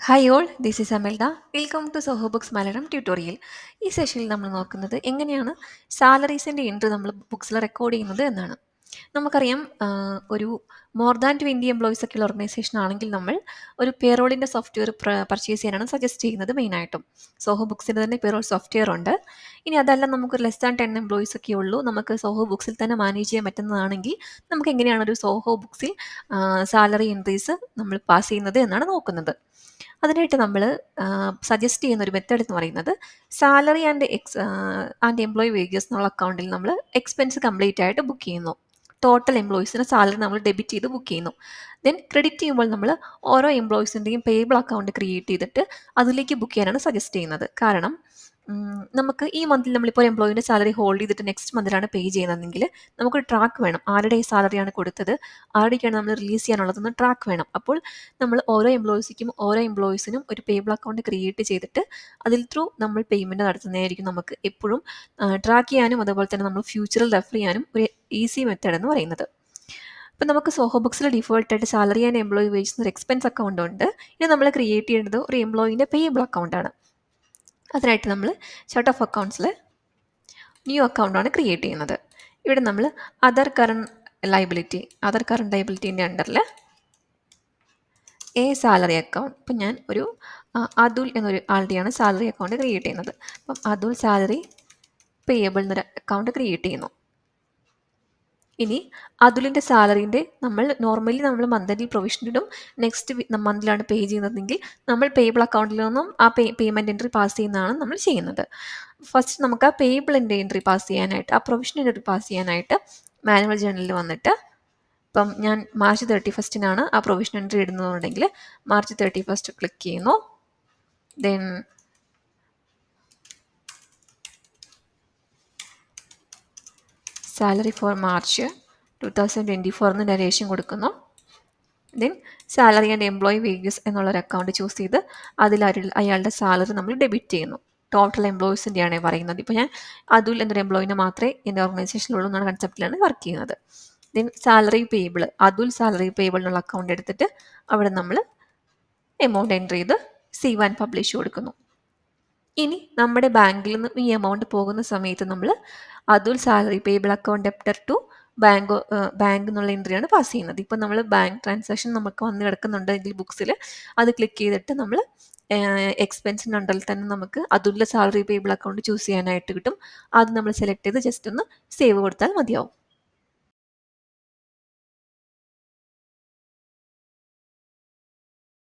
Hi all, this is അമൽഡ. Welcome to Zoho Books Malayalam tutorial. ഈ സെഷനിൽ നമ്മൾ നോക്കുന്നത് എങ്ങനെയാണ് സാലറീസിൻ്റെ എൻട്രി നമ്മൾ ബുക്സിൽ റെക്കോർഡ് ചെയ്യുന്നത് എന്നാണ്. നമുക്കറിയാം, ഒരു മോർ ദാൻ 20 എംപ്ലോയീസ് ഒക്കെയുള്ള ഓർഗനൈസേഷൻ ആണെങ്കിൽ നമ്മൾ ഒരു പേറോളിൻ്റെ സോഫ്റ്റ്വെയർ പർച്ചേസ് ചെയ്യാനാണ് സജസ്റ്റ് ചെയ്യുന്നത് മെയിനായിട്ടും. സോഹോ ബുക്സിൻ്റെ തന്നെ പേറോൾ സോഫ്റ്റ്വെയർ ഉണ്ട്. ഇനി അതല്ല, നമുക്കൊരു ലെസ് ദാൻ 10 എംപ്ലോയീസ് ഒക്കെ ഉള്ളൂ, നമുക്ക് സോഹോ ബുക്സിൽ തന്നെ മാനേജ് ചെയ്യാൻ പറ്റുന്നതാണെങ്കിൽ നമുക്ക് എങ്ങനെയാണ് ഒരു സോഹോ ബുക്സിൽ സാലറി എൻട്രീസ് നമ്മൾ പാസ് ചെയ്യുന്നത് എന്നാണ് നോക്കുന്നത്. അതിനായിട്ട് നമ്മൾ സജസ്റ്റ് ചെയ്യുന്ന ഒരു മെത്തേഡ് എന്ന് പറയുന്നത് സാലറി ആൻഡ് എംപ്ലോയി വേജസ് എന്നുള്ള അക്കൗണ്ടിൽ നമ്മൾ എക്സ്പെൻസ് കംപ്ലീറ്റ് ആയിട്ട് ബുക്ക് ചെയ്യുന്നു. ടോട്ടൽ എംപ്ലോയീസിന് സാലറി നമ്മൾ ഡെബിറ്റ് ചെയ്ത് ബുക്ക് ചെയ്യുന്നു. ദെൻ ക്രെഡിറ്റ് ചെയ്യുമ്പോൾ നമ്മൾ ഓരോ എംപ്ലോയീസിൻ്റെയും പേബിൾ അക്കൗണ്ട് ക്രിയേറ്റ് ചെയ്തിട്ട് അതിലേക്ക് ബുക്ക് ചെയ്യാനാണ് സജസ്റ്റ് ചെയ്യുന്നത്. കാരണം നമുക്ക് ഈ മന്തിൽ നമ്മളിപ്പോൾ ഒരു എംപ്ലോയിൻ്റെ സാലറി ഹോൾഡ് ചെയ്തിട്ട് നെക്സ്റ്റ് മന്തിലാണ് പേ ചെയ്യുന്നതെങ്കിൽ നമുക്കൊരു ട്രാക്ക് വേണം. ആരുടെ സാലറിയാണ് കൊടുത്തത്, ആരുടെയൊക്കെയാണ് നമ്മൾ റിലീസ് ചെയ്യാനുള്ളതെന്ന് ട്രാക്ക് വേണം. അപ്പോൾ നമ്മൾ ഓരോ എംപ്ലോയീസിനും ഒരു പേബിൾ അക്കൗണ്ട് ക്രിയേറ്റ് ചെയ്തിട്ട് അതിൽ ത്രൂ നമ്മൾ പേയ്മെൻറ്റ് നടത്തുന്നതായിരിക്കും നമുക്ക് എപ്പോഴും ട്രാക്ക് ചെയ്യാനും അതുപോലെ തന്നെ നമ്മൾ ഫ്യൂച്ചറിൽ റെഫർ ചെയ്യാനും ഒരു ഈസി മെത്തേഡ് എന്ന് പറയുന്നത്. ഇപ്പം നമുക്ക് സോഹോ ബുക്സിൽ ഡിഫോൾട്ടായിട്ട് സാലറി ആൻഡ് എംപ്ലോയി വേജസ് എന്നൊരു എക്സ്പെൻസ് അക്കൗണ്ട് ഉണ്ട്. ഇത് നമ്മൾ ക്രിയേറ്റ് ചെയ്യേണ്ടത് ഒരു എംപ്ലോയിൻ്റെ പേയബിൾ അക്കൗണ്ടാണ്. അതിനായിട്ട് നമ്മൾ ചാർട്ട് ഓഫ് അക്കൗണ്ട്സിൽ ന്യൂ അക്കൗണ്ടാണ് ക്രിയേറ്റ് ചെയ്യുന്നത്. ഇവിടെ നമ്മൾ അതർ കറണ്ട് ലൈബിലിറ്റീൻ്റെ അണ്ടറിൽ സാലറി അക്കൗണ്ട്, ഇപ്പം ഞാൻ ഒരു അതുൽ എന്നൊരു ആളുടെയാണ് സാലറി അക്കൗണ്ട് ക്രിയേറ്റ് ചെയ്യുന്നത്. അപ്പം അതുൽ സാലറി പേയബിൾ എന്നൊരു അക്കൗണ്ട് ക്രിയേറ്റ് ചെയ്യുന്നു. ഇനി അതുലിൻ്റെ സാലറിൻ്റെ നോർമലി നമ്മൾ മന്ത്ലി പ്രൊവിഷൻ ഇടും. നെക്സ്റ്റ് മന്തിലാണ് പേ ചെയ്യുന്നതെങ്കിൽ നമ്മൾ പേയബിൾ അക്കൗണ്ടിൽ നിന്നും ആ പേയ്മെൻറ്റ് എൻട്രി പാസ് ചെയ്യുന്നതാണ് നമ്മൾ ചെയ്യുന്നത്. ഫസ്റ്റ് നമുക്ക് ആ പേയബിളിൻ്റെ എൻട്രി പാസ് ചെയ്യാനായിട്ട്, ആ പ്രൊവിഷൻ എൻട്രി പാസ് ചെയ്യാനായിട്ട് മാനുവൽ ജേർണലിൽ വന്നിട്ട്, ഇപ്പം ഞാൻ മാർച്ച് 31 ആ പ്രൊവിഷൻ എൻട്രി ഇടുന്നതുണ്ടെങ്കിൽ മാർച്ച് 31 ക്ലിക്ക് ചെയ്യുന്നു. ദെൻ സാലറി ഫോർ മാർച്ച് 2024 എന്ന് നരേഷൻ കൊടുക്കുന്നു. Then salary and employee wages എന്നുള്ളൊരു അക്കൗണ്ട് ചൂസ് ചെയ്ത് അതിൽ അയാളുടെ സാലറി നമ്മൾ ഡെബിറ്റ് ചെയ്യുന്നു. ടോട്ടൽ എംപ്ലോയീസിൻ്റെയാണ് പറയുന്നത്. ഇപ്പോൾ ഞാൻ അതുൽ എന്നൊരു എംപ്ലോയിനെ മാത്രമേ എൻ്റെ ഓർഗനൈസേഷനിലുള്ളൂ എന്നുള്ള കൺസെപ്റ്റിലാണ് വർക്ക് ചെയ്യുന്നത്. ദെൻ സാലറി പേയബിൾ, അതുൽ സാലറി പേയബിൾ എന്നുള്ള അക്കൗണ്ട് എടുത്തിട്ട് അവിടെ നമ്മൾ എമൗണ്ട് എൻ്റർ ചെയ്ത് സേവ് ആൻഡ് പബ്ലിഷ് കൊടുക്കുന്നു. ഇനി നമ്മുടെ ബാങ്കിൽ നിന്ന് ഈ എമൗണ്ട് പോകുന്ന സമയത്ത് നമ്മൾ അതുൽ salary payable account debtor to bank എന്നുള്ള എൻട്രിയാണ് പാസ് ചെയ്യുന്നത്. ഇപ്പം നമ്മൾ ബാങ്ക് ട്രാൻസാക്ഷൻ നമുക്ക് വന്ന് കിടക്കുന്നുണ്ടെങ്കിൽ ബുക്സിൽ അത് ക്ലിക്ക് ചെയ്തിട്ട് നമ്മൾ എക്സ്പെൻസിൻ്റെ അണ്ടറിൽ തന്നെ നമുക്ക് അതുലിൻ്റെ സാലറി പേയബിൾ അക്കൗണ്ട് ചൂസ് ചെയ്യാനായിട്ട് കിട്ടും. അത് നമ്മൾ സെലക്ട് ചെയ്ത് ജസ്റ്റ് ഒന്ന് സേവ് കൊടുത്താൽ മതിയാവും.